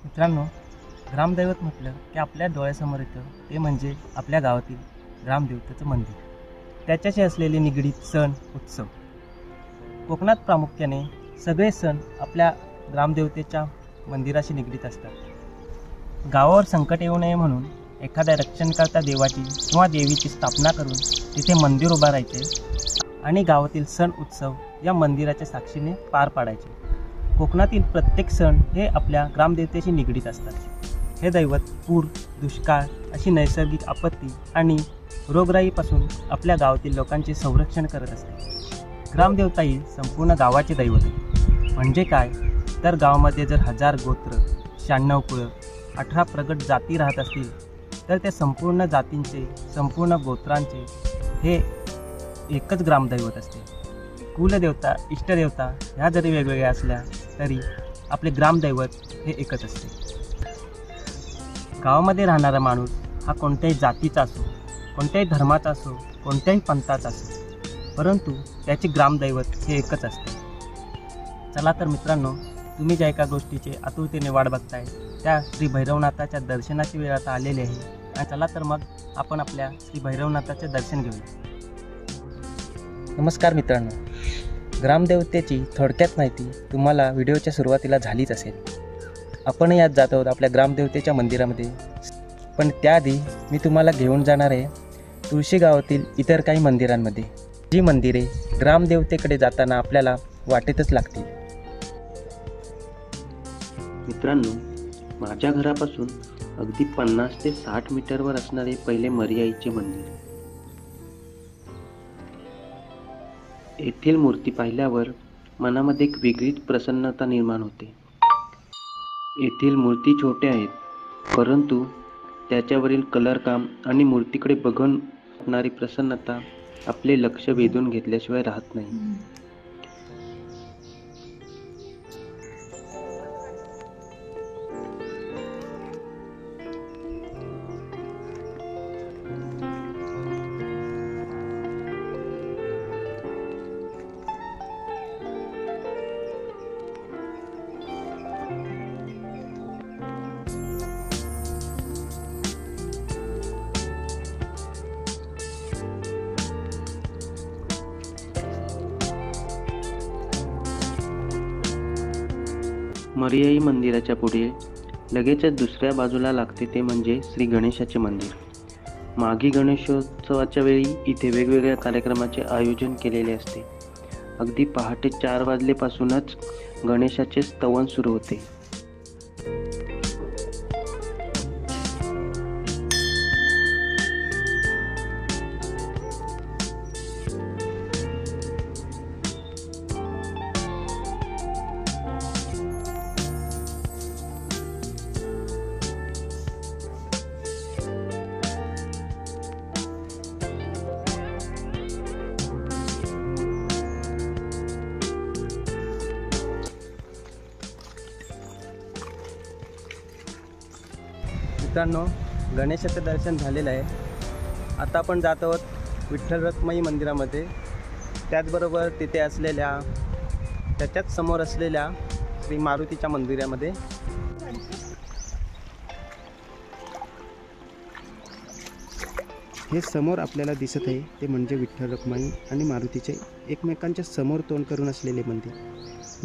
मित्रांनो, ग्रामदैवत म्हटलं की आपल्या डोळ्यासमोर येतं ते म्हणजे आपल्या गावातील ग्रामदेवतेचं मंदिर, त्याच्याशी असलेले निगडीत सण उत्सव. कोकणात प्रामुख्याने सगळे सण आपल्या ग्रामदेवतेच्या मंदिराशी निगडीत असतात. गावावर संकट येऊ नये म्हणून एखाद्या रक्षणकर्ता देवाची किंवा देवीची स्थापना करून तिथे मंदिर उभारायचे आणि गावातील सण उत्सव या मंदिराच्या साक्षीने पार पाडायचे. कोकणातील प्रत्येक सण हे आपल्या ग्रामदेवतेशी निगडीत असतात. हे दैवत पूर, दुष्काळ अशी नैसर्गिक आपत्ती आणि रोगराईपासून आपल्या गावातील लोकांचे संरक्षण करत असते. ग्रामदेवता ही संपूर्ण गावाचे दैवत आहे. म्हणजे काय तर गावामध्ये जर 1000 गोत्र, 96 कुळं, 18 प्रगट जाती राहत असतील तर त्या संपूर्ण जातींचे, संपूर्ण गोत्रांचे हे एकच ग्रामदैवत असते. कुलदेवता, इष्टदेवता ह्या जरी वेगवेगळ्या असल्या तरी आपले ग्रामदैवत हे एकच असते. गावामध्ये राहणारा माणूस हा कोणत्याही जातीचा असो, कोणत्याही धर्माचा असो, कोणत्याही पंथाचा असो, परंतु त्याचे ग्रामदैवत हे एकच असते. चला तर मित्रांनो, तुम्ही ज्या एका गोष्टीचे आतुरतेने वाट बघताय त्या श्री भैरवनाथाच्या दर्शनाची वेळ आता आलेली आहे. आणि चला तर मग आपण आपल्या श्री भैरवनाथाचे दर्शन घेऊया. नमस्कार मित्रांनो, ग्रामदेवतेची थोडक्यात माहिती तुम्हाला व्हिडिओच्या सुरुवातीला झालीच असेल. आपण यात जात आहोत आपल्या ग्रामदेवतेच्या मंदिरामध्ये, पण त्याआधी मी तुम्हाला घेऊन जाणार आहे तुळशी गावातील इतर काही मंदिरांमध्ये, जी मंदिरे ग्रामदेवतेकडे जाताना आपल्याला वाटेतच लागतील. मित्रांनो, माझ्या घरापासून अगदी 50 ते 60 मीटरवर असणारे पहिले मरियाईचे मंदिर. येथील मूर्ती पाहिल्यावर मनामध्ये एक वेगळीच प्रसन्नता निर्माण होते. येथील मूर्ती छोट्या आहेत, परंतु त्याच्यावरील कलरकाम आणि मूर्तीकडे बघून वाटणारी प्रसन्नता आपले लक्ष वेधून घेतल्याशिवाय राहत नाही. मरियाई मंदिराच्या पुढे लगेचच दुसऱ्या बाजूला लागते ते म्हणजे श्री गणेशाचे मंदिर. माघी गणेशोत्सवाच्या वेळी इथे वेगवेगळ्या कार्यक्रमाचे आयोजन केलेले असते. अगदी पहाटे 4 वाजल्यापासूनच गणेशाचे स्तवन सुरू होते. मित्रांनो, गणेशाचं दर्शन झालेलं आहे. आता आपण जात आहोत विठ्ठल रखुमाई मंदिरामध्ये. त्याचबरोबर तिथे असलेल्या, त्याच्याच समोर असलेल्या श्री मारुतीच्या मंदिरामध्ये. हे समोर आपल्याला दिसत आहे ते म्हणजे विठ्ठल रखुमाई आणि मारुतीचे एकमेकांच्या समोर तोंड करून असलेले मंदिर.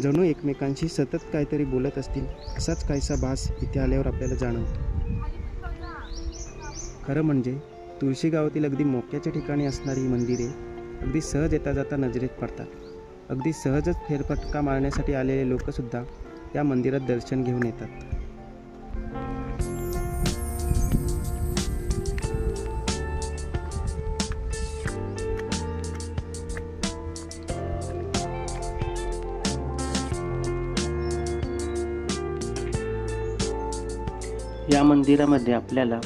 जणू एकमेकांशी सतत काहीतरी बोलत असतील असाच काहीसा भास इथे आल्यावर आपल्याला जाणवतो. खरं म्हणजे तुळशी गावातील अगदी मोक्याच्या ठिकाणी असणारी ही मंदिरे अगदी सहज येता जाता नजरेत पडतात. अगदी सहजच फेरफटका मारण्यासाठी आलेले लोकसुद्धा या मंदिरात दर्शन घेऊन येतात. या मंदिरामध्ये आपल्याला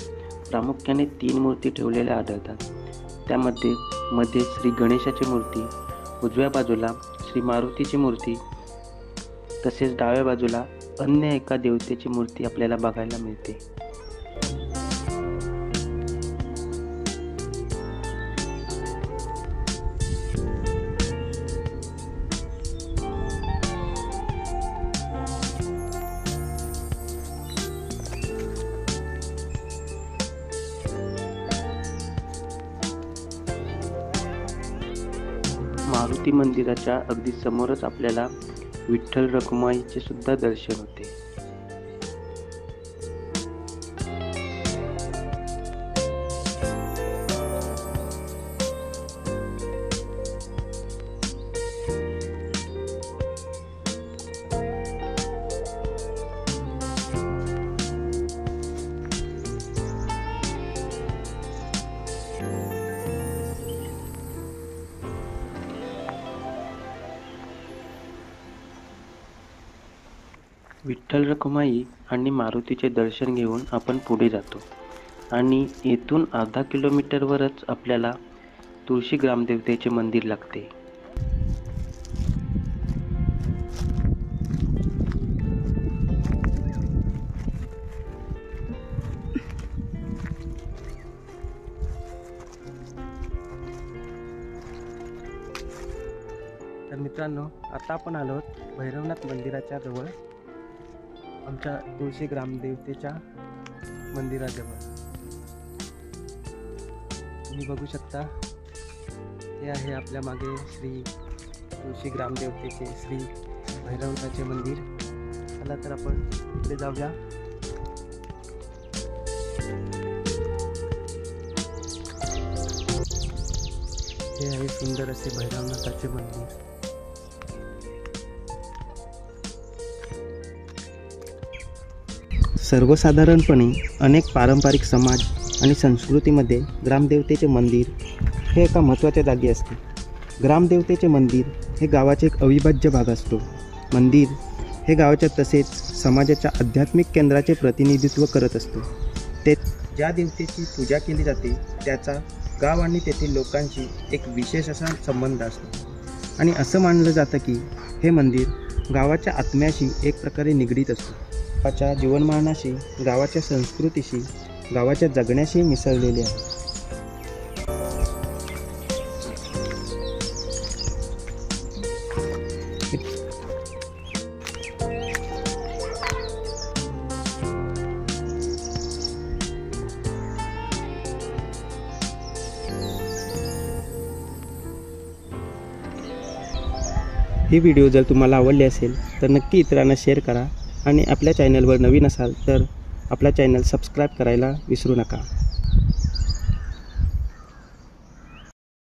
प्रामुख्याने 3 मूर्ती ठेवलेल्या आढळतात. त्यामध्ये मध्ये श्री गणेशाची मूर्ती, उजव्या बाजूला श्री मारुतीची मूर्ती, तसेच डाव्या बाजूला अन्य एका देवतेची मूर्ती आपल्याला बघायला मिळते. मारुती मंदिराच्या अगदी समोरच आपल्याला विठ्ठल रखुमाईचे सुद्धा दर्शन होते. विठ्ठल रखुमाई आणि मारुतीचे दर्शन घेऊन आपण पुढे जातो आणि येथून अर्धा किलोमीटरवरच आपल्याला तुळशी ग्रामदेवतेचे मंदिर लागते. तर मित्रांनो, आता आपण आलो आहोत भैरवनाथ मंदिराच्या जवळ, आमच्या तुळशी ग्रामदेवतेच्या मंदिराजवळ. तुम्ही बघू शकता, हे आहे आपल्या मागे श्री तुळशी ग्रामदेवतेचे श्री भैरवनाथाचे मंदिर. चला तर आपण इकडे जाऊया. हे आहे सुंदर असे भैरवनाथाचे मंदिर. सर्वसाधारणपणे अनेक पारंपरिक समाज आणि संस्कृतीमध्ये ग्रामदेवतेचे मंदिर हे एका महत्त्वाच्या जागी असते. ग्रामदेवतेचे मंदिर हे गावाचे एक अविभाज्य भाग असतो. मंदिर हे गावाच्या तसेच समाजाच्या आध्यात्मिक केंद्राचे प्रतिनिधित्व करत असतो. ते ज्या देवतेची पूजा केली जाते त्याचा गाव आणि तेथील लोकांशी एक विशेष असा संबंध असतो आणि असं मानलं जातं की हे मंदिर गावाच्या आत्म्याशी एक प्रकारे निगडीत असतो. गावाच्या जीवनमानाशी, गावाच्या संस्कृतीशी, गावाच्या जगण्याशी मिसळलेले आहे. ही व्हिडिओ जर तुम्हाला आवडली असेल तर नक्की इतरांना शेअर करा आणि आपल्या चॅनलवर नवीन असाल तर आपला चॅनल सबस्क्राईब करायला विसरू नका.